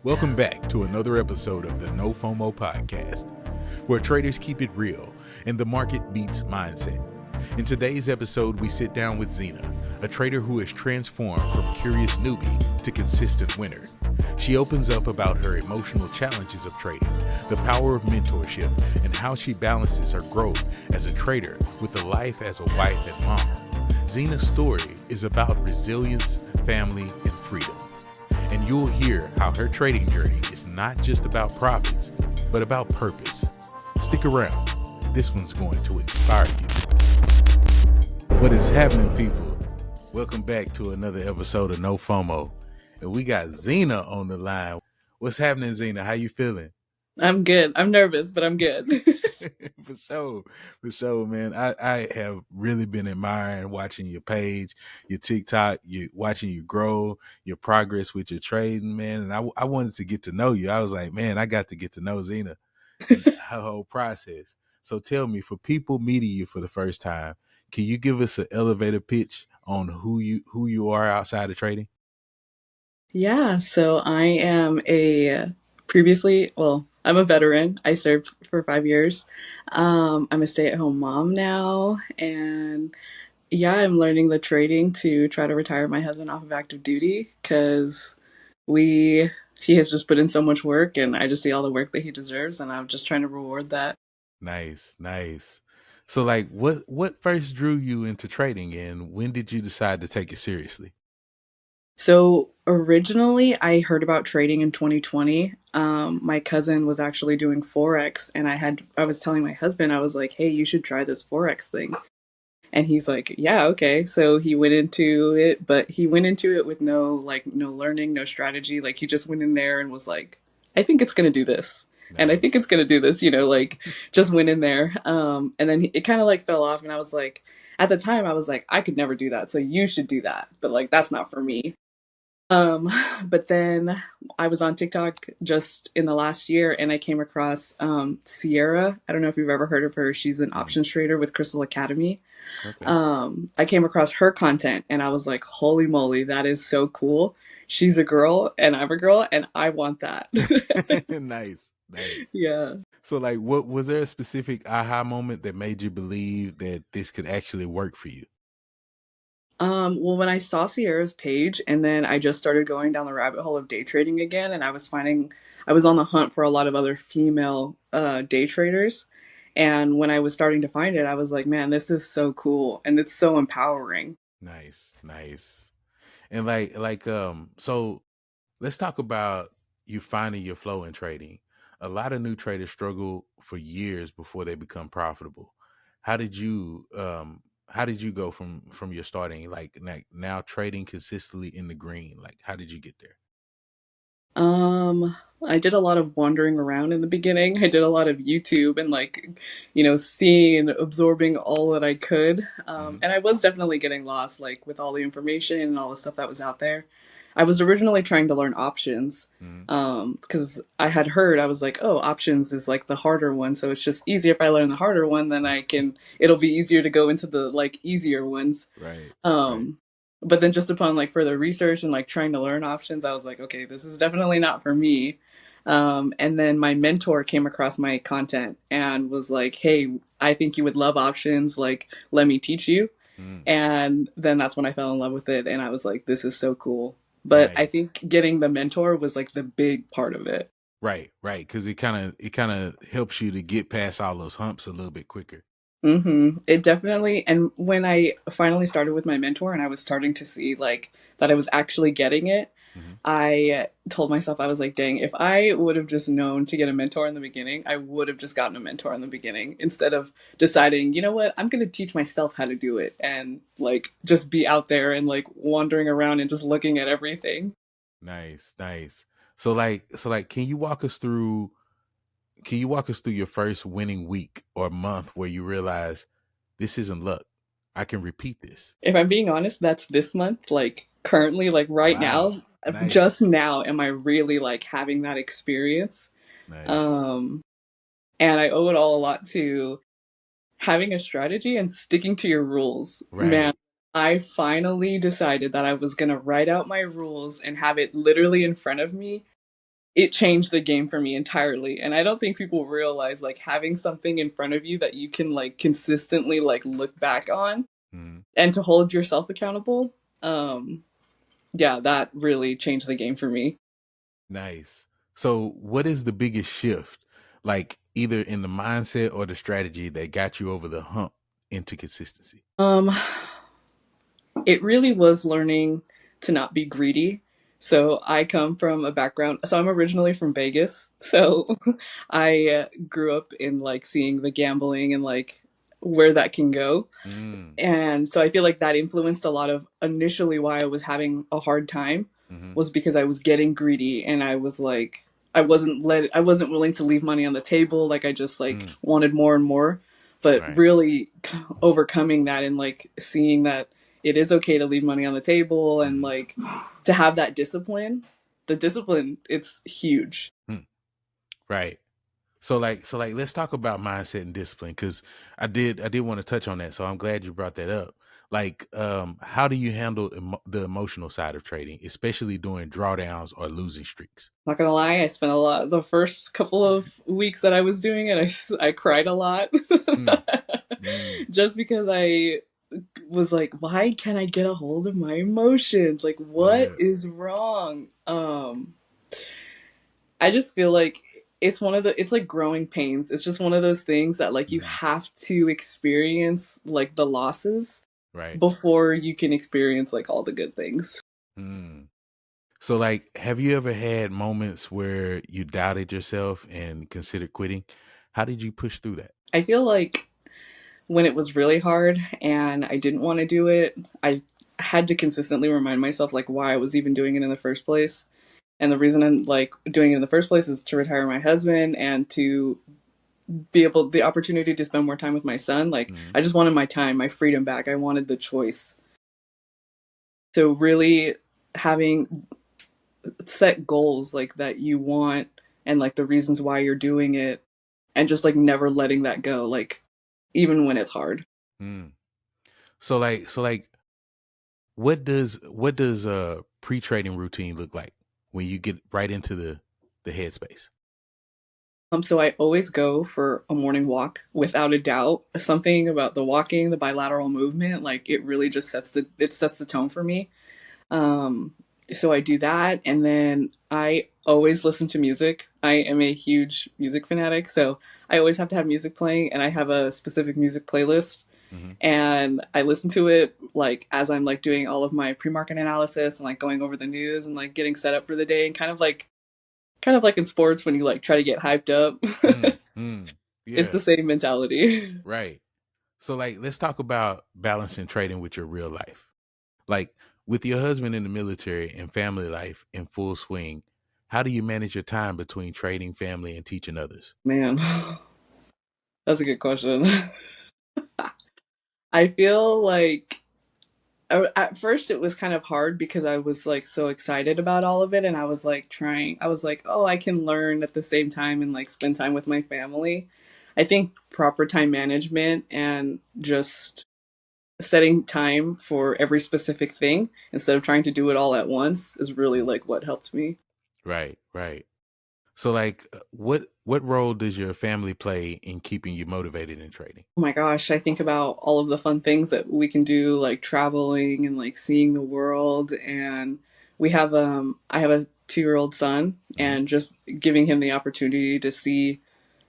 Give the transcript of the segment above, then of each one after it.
Welcome back to another episode of the NOFOMO Podcast, where traders keep it real and the market meets mindset. In today's episode, we sit down with Zena, a trader who has transformed from curious newbie to consistent winner. She opens up about her emotional challenges of trading, the power of mentorship, and how she balances her growth as a trader with a life as a wife and mom. Zena's story is about resilience, family, and freedom. And you'll hear how her trading journey is not just about profits, but about purpose. Stick around. This one's going to inspire you. What is happening, people? Welcome back to another episode of No FOMO. And we got Zena on the line. What's happening, Zena? How you feeling? I'm good. I'm nervous, but I'm good. For sure, man. I have really been admiring watching your page, your TikTok, watching you grow, your progress with your trading, man. And I wanted to get to know you. I was like, man, I got to get to know Zena and her whole process. So tell me, for people meeting you for the first time, can you give us an elevator pitch on who you are outside of trading? Yeah, so I am I'm a veteran. I served for 5 years. I'm a stay-at-home mom now, and yeah, I'm learning the trading to try to retire my husband off of active duty because he has just put in so much work, and I just see all the work that he deserves, and I'm just trying to reward that. Nice. So like what first drew you into trading, and when did you decide to take it seriously? So originally, I heard about trading in 2020. My cousin was actually doing Forex, and I was telling my husband, I was like, "Hey, you should try this Forex thing." And he's like, "Yeah, okay." So he went into it, but he went into it with no learning, no strategy. Like he just went in there and was like, "I think it's gonna do this." And I think Nice. it's gonna do this, just went in there. And then it kind of like fell off, and I was like, at the time, I was like, I could never do that, so you should do that. But like, that's not for me. Um, but then I was on TikTok just in the last year and I came across Sierra. I don't know if you've ever heard of her. She's an Mm, options trader with Crystal Academy. okay. I came across her content and I was like, holy moly, that is so cool. She's a girl and I'm a girl and I want that. Nice. Yeah. So like what was there a specific aha moment that made you believe that this could actually work for you? Well, when I saw Sierra's page and then I just started going down the rabbit hole of day trading again, and I was on the hunt for a lot of other female day traders. And when I was starting to find it, I was like, man, this is so cool and it's so empowering. Nice. And so let's talk about you finding your flow in trading. A lot of new traders struggle for years before they become profitable. How did you go from your starting like now trading consistently in the green? Like how did you get there? I did a lot of wandering around in the beginning. I did a lot of YouTube and seeing, absorbing all that I could. Hmm. And I was definitely getting lost, like with all the information and all the stuff that was out there. I was originally trying to learn options, Hmm. because I had heard, I was like, oh, options is like the harder one. So it's just easier if I learn the harder one, then it'll be easier to go into the like easier ones. Right. Um, but then just upon like further research and like trying to learn options, I was like, okay, this is definitely not for me. And then my mentor came across my content and was like, hey, I think you would love options. Like, let me teach you. Mm, And then that's when I fell in love with it. And I was like, this is so cool. But I nice. think getting the mentor was like the big part of it. Right. Because it kind of helps you to get past all those humps a little bit quicker. It definitely, and when I finally started with my mentor and I was starting to see like that I was actually getting it, Hmm. I told myself, I was like, dang, if I would have just known to get a mentor in the beginning, I would have just gotten a mentor in the beginning instead of deciding, you know what, I'm going to teach myself how to do it and like just be out there and like wandering around and just looking at everything. Nice. So like, can you walk us through your first winning week or month where you realize this isn't luck? I can repeat this. If I'm being honest, that's this month, like currently, like right Wow. now, Nice. just now, am I really like having that experience? Nice. Um, and I owe it all a lot to having a strategy and sticking to your rules. Man, Right. I finally decided that I was going to write out my rules and have it literally in front of me it changed the game for me entirely. And I don't think people realize like having something in front of you that you can like consistently like look back on Mm, and to hold yourself accountable. Um, yeah, that really changed the game for me. nice. So, what is the biggest shift, like either in the mindset or the strategy that got you over the hump into consistency? Um, it really was learning to not be greedy. So I come from a background. So I'm originally from Vegas. So I grew up in like seeing the gambling and like where that can go. Mm, And so I feel like that influenced a lot of initially why I was having a hard time hmm was because I was getting greedy and I was like I wasn't willing to leave money on the table, like I just like mm, wanted more and more. But right. really overcoming that and like seeing that it is okay to leave money on the table and hmm like to have that discipline. The discipline, it's huge. Right. So like let's talk about mindset and discipline, because I did want to touch on that. So I'm glad you brought that up. Like, how do you handle the emotional side of trading, especially during drawdowns or losing streaks? Not gonna lie, I spent a lot the first couple of weeks that I was doing it. I cried a lot, Mm, mm, just because I was like, why can't I get a hold of my emotions? Like, what yeah. is wrong? I just feel like it's like growing pains. It's just one of those things that like you hmm have to experience like the losses Right. before you can experience like all the good things. Mm. So, like, have you ever had moments where you doubted yourself and considered quitting? How did you push through that? I feel like when it was really hard and I didn't want to do it, I had to consistently remind myself like why I was even doing it in the first place. And the reason I'm like doing it in the first place is to retire my husband and to be able the opportunity to spend more time with my son. Like Mm, I just wanted my time, my freedom back. I wanted the choice. So really having set goals like that you want and like the reasons why you're doing it and just like never letting that go, like even when it's hard. mm. So like, what does a pre-trading routine look like when you get right into the headspace? So I always go for a morning walk without a doubt. Something about the walking, the bilateral movement, like it really just sets the tone for me. Um, so I do that, and then I always listen to music. I am a huge music fanatic, so I always have to have music playing, and I have a specific music playlist, hmm and I listen to it like as I'm like doing all of my pre-market analysis and like going over the news and like getting set up for the day, and kind of like in sports when you like try to get hyped up. Mm, mm. It's Yeah, the same mentality. right. So, like, let's talk about balancing trading with your real life. Like, with your husband in the military and family life in full swing, how do you manage your time between trading, family, and teaching others? Man, that's a good question. I feel like at first it was kind of hard because I was like so excited about all of it and I was like, oh, I can learn at the same time and like spend time with my family. I think proper time management and just setting time for every specific thing instead of trying to do it all at once is really Mm. like what helped me. Right, right. So, like, what role does your family play in keeping you motivated in trading? Oh my gosh, I think about all of the fun things that we can do, like traveling and like seeing the world. And I have a 2-year-old son, hmm and just giving him the opportunity to see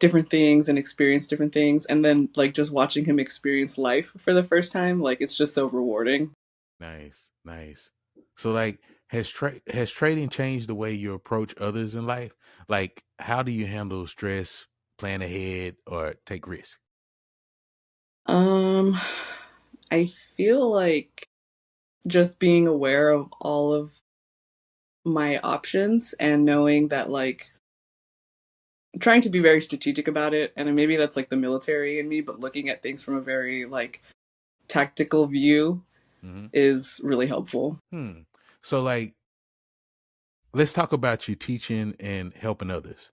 different things and experience different things, and then like just watching him experience life for the first time, like it's just so rewarding. Nice, nice. So, like, has trading changed the way you approach others in life? Like, how do you handle stress, plan ahead, or take risks? Um, I feel like just being aware of all of my options and knowing that like trying to be very strategic about it, and maybe that's like the military in me, but looking at things from a very like tactical view hmm is really helpful. Hmm. So, like, let's talk about you teaching and helping others.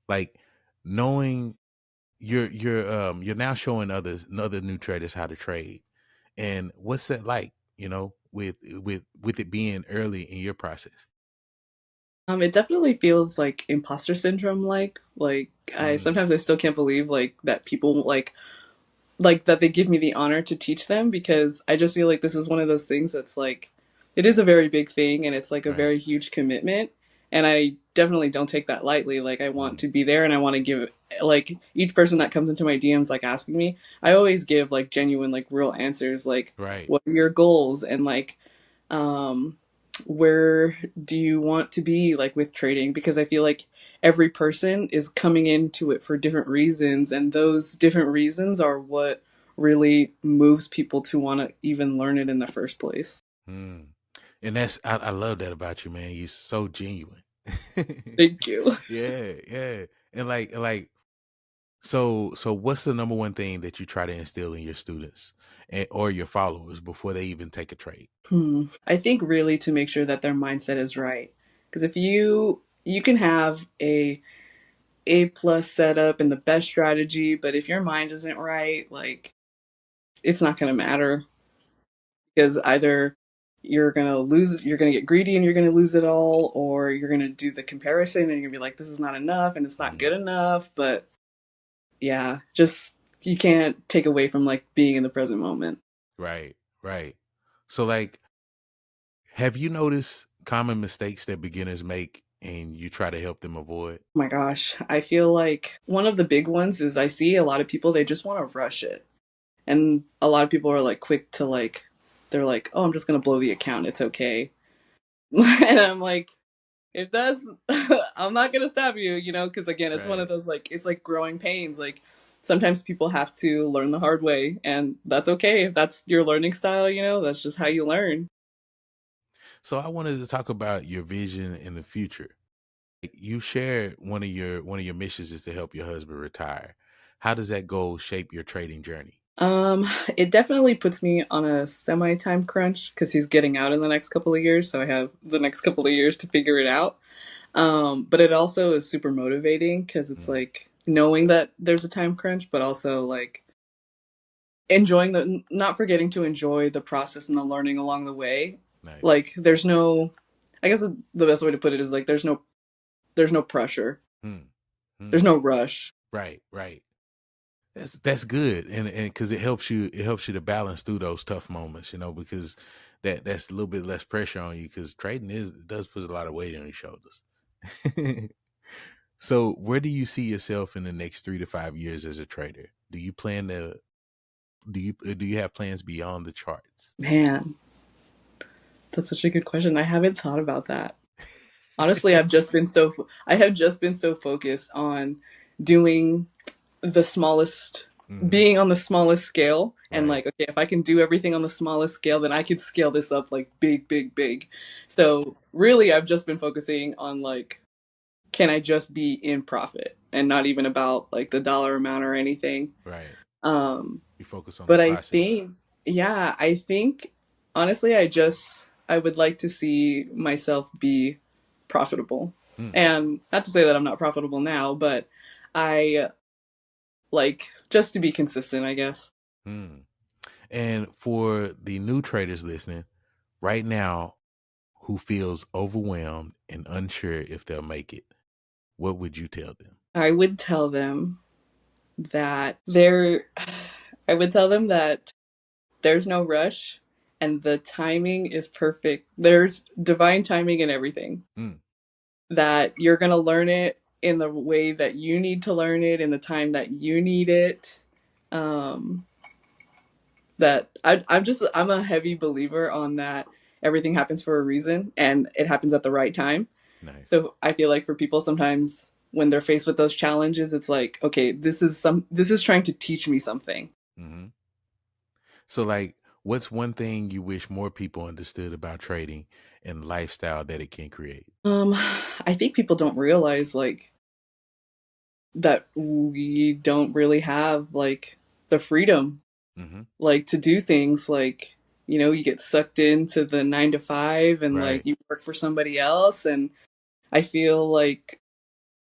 Like, knowing you're now showing other new traders how to trade, and what's that like? With it being early in your process. It definitely feels like imposter syndrome like I Mm, sometimes I still can't believe like that people like that they give me the honor to teach them, because I just feel like this is one of those things that's like it is a very big thing and it's like a right. very huge commitment, and I definitely don't take that lightly. Like I want Mm, to be there and I want to give like each person that comes into my DMs like asking me, I always give like genuine like real answers like right. what are your goals and like um where do you want to be like with trading, because I feel like every person is coming into it for different reasons, and those different reasons are what really moves people to want to even learn it in the first place. Mm. And I love that about you, man. You're so genuine. Thank you. Yeah, yeah. And so what's the number one thing that you try to instill in your students or your followers before they even take a trade? I think really to make sure that their mindset is right, because if you can have a plus setup and the best strategy, but if your mind isn't right, like it's not going to matter, because either you're going to get greedy and you're going to lose it all, or you're going to do the comparison and you're going to be like, this is not enough and it's not Mhm. good enough. But yeah, just you can't take away from like being in the present moment. Right, right. So have you noticed common mistakes that beginners make and you try to help them avoid? Oh my gosh, I feel like one of the big ones is I see a lot of people, they just want to rush it. And a lot of people are like quick to like, they're like, oh, I'm just going to blow the account. It's okay. And I'm like, if that's I'm not gonna stop you, because again it's one of Right. those like it's like growing pains. Like sometimes people have to learn the hard way, and that's okay if that's your learning style. That's just how you learn. So I wanted to talk about your vision in the future. You shared one of your missions is to help your husband retire. How does that goal shape your trading journey? um it definitely puts me on a semi time crunch because he's getting out in the next couple of years, so I have the next couple of years to figure it out. But it also is super motivating because it's Mm, like knowing that there's a time crunch, but also like enjoying the not forgetting to enjoy the process and the learning along the way. nice. Like there's no, I guess the best way to put it is like there's no pressure, Mm, there's mm. no rush. Right, right. That's good, and because it helps you to balance through those tough moments, because that's a little bit less pressure on you because trading does put a lot of weight on your shoulders. So, where do you see yourself in the next 3 to 5 years as a trader? Do you plan to do you have plans beyond the charts? Man, that's such a good question. I haven't thought about that. Honestly, I have just been so focused on doing the smallest Hmm. being on the smallest scale, and Right. like okay, if I can do everything on the smallest scale, then I could scale this up like big big big. So really I've just been focusing on like, can I just be in profit and not even about like the dollar amount or anything. Right. um You focus on the but I process. think, yeah, I think honestly I would like to see myself be profitable. Mm, And not to say that I'm not profitable now, but I like just to be consistent, I guess. mm. And for the new traders listening right now who feels overwhelmed and unsure if they'll make it, what would you tell them? I would tell them that there I would tell them that there's no rush and the timing is perfect. There's divine timing in everything. Mm, That you're going to learn it in the way that you need to learn it in the time that you need it. Um, that I'm a heavy believer on that everything happens for a reason and it happens at the right time. nice. So I feel like for people sometimes when they're faced with those challenges, it's like, okay, this is trying to teach me something. Hmm. So, what's one thing you wish more people understood about trading and lifestyle that it can create? I think people don't realize like that we don't really have like the freedom Hmm. like to do things like, you get sucked into the 9 to 5 and like Right. you work for somebody else, and I feel like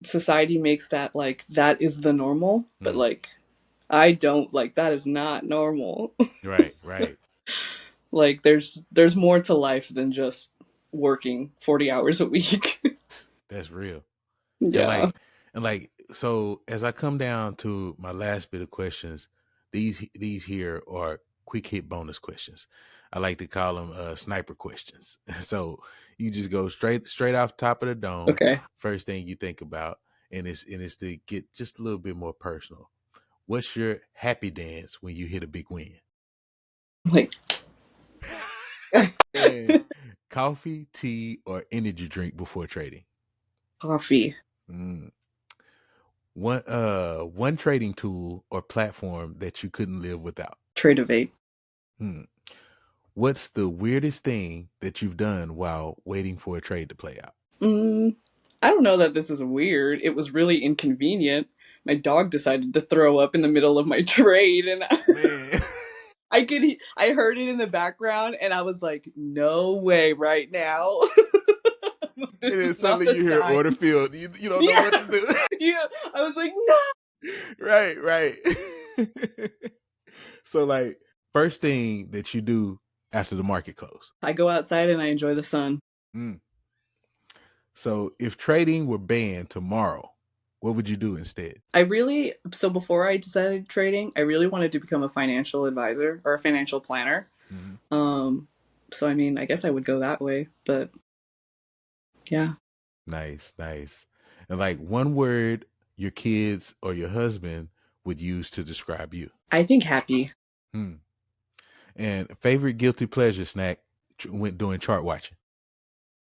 society makes that like that is the normal, but Mm, like I don't like that is not normal. right. Right. Like there's more to life than just working 40 hours a week. That's real. Yeah. And like, so as I come down to my last bit of questions, these here are quick hit bonus questions. I like to call them sniper questions. So you just go straight off top of the dome. Okay. First thing you think about, and it's to get just a little bit more personal. What's your happy dance when you hit a big win? Like And coffee, tea, or energy drink before trading? coffee. Mm. One trading tool or platform that you couldn't live without. Trade of 8. Hmm. What's the weirdest thing that you've done while waiting for a trade to play out? I don't know that this is weird. It was really inconvenient. My dog decided to throw up in the middle of my trade, and Man, I heard it in the background, and I was like, "No way, right now." This and then is not suddenly the you hear time. order field. You don't know what to do. Yeah, I was like, "No." Right. So like, first thing that you do after the market close. I go outside and I enjoy the sun. Mm. So if trading were banned tomorrow, what would you do instead? So before I decided trading, I really wanted to become a financial advisor or a financial planner. Mm-hmm. So I mean, I guess I would go that way, but yeah. Nice. And like, one word your kids or your husband would use to describe you. I think happy. And favorite guilty pleasure snack when doing chart watching?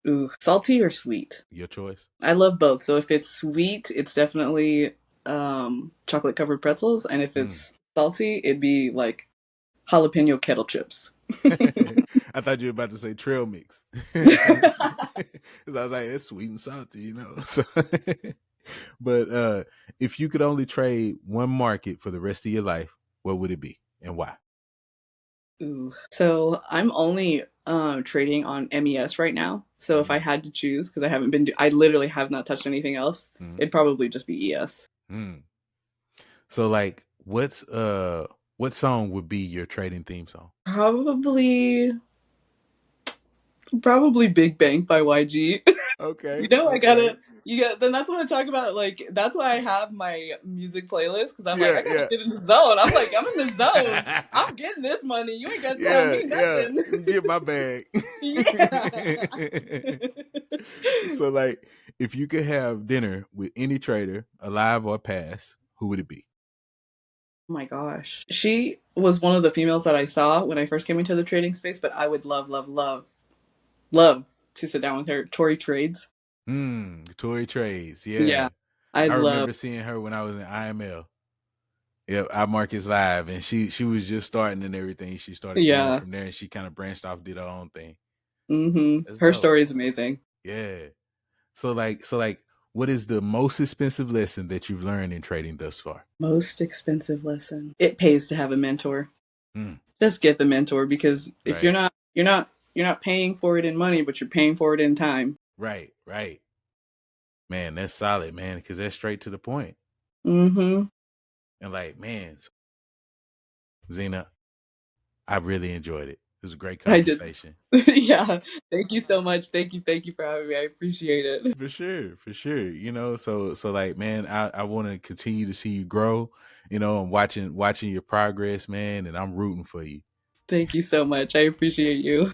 Ooh, salty or sweet? Your choice. I love both. So if it's sweet, it's definitely chocolate covered pretzels, and if it's salty, it'd be like jalapeno kettle chips. I thought you were about to say trail mix. Because I was like, it's sweet and salty, So, but if you could only trade one market for the rest of your life, what would it be and why? Ooh. So I'm only trading on MES right now. So if I had to choose, because I literally have not touched anything else, it'd probably just be ES. So like, what song would be your trading theme song? Probably Big Bang by YG. Okay. Then that's what I talk about. Like, that's why I have my music playlist, because I'm like, I gotta get in the zone. I'm like, I'm in the zone. I'm getting this money. You ain't gotta tell me nothing. Get my bag. So like, if you could have dinner with any trader, alive or past, who would it be? Oh my gosh. She was one of the females that I saw when I first came into the trading space, but I would love to sit down with her. Tori Trades. Tori Trades. Yeah. I remember seeing her when I was in IML. Yep, our markets live, and she was just starting and everything. She started going from there, and she kind of branched off, did her own thing. Her story is amazing. Yeah. So like, what is the most expensive lesson that you've learned in trading thus far? Most expensive lesson. It pays to have a mentor. Just get the mentor, because if you're not paying for it in money, but you're paying for it in time. Right. Man, that's solid, man, because that's straight to the point. And like, man, Zena, I really enjoyed it. It was a great conversation. Yeah. Thank you so much. Thank you for having me. I appreciate it. For sure. So like, man, I want to continue to see you grow. I'm watching your progress, man, and I'm rooting for you. Thank you so much. I appreciate you.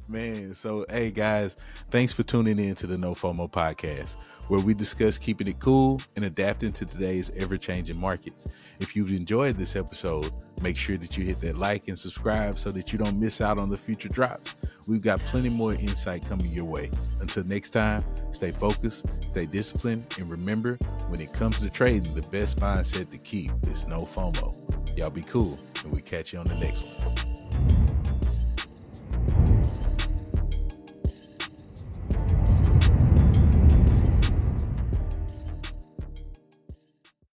Man, so hey guys, thanks for tuning in to the NOFOMO Podcast, where we discuss keeping it cool and adapting to today's ever-changing markets. If you've enjoyed this episode, make sure that you hit that like and subscribe so that you don't miss out on the future drops. We've got plenty more insight coming your way. Until next time, stay focused, stay disciplined, and remember, when it comes to trading, the best mindset to keep is no FOMO. Y'all be cool, and we catch you on the next one.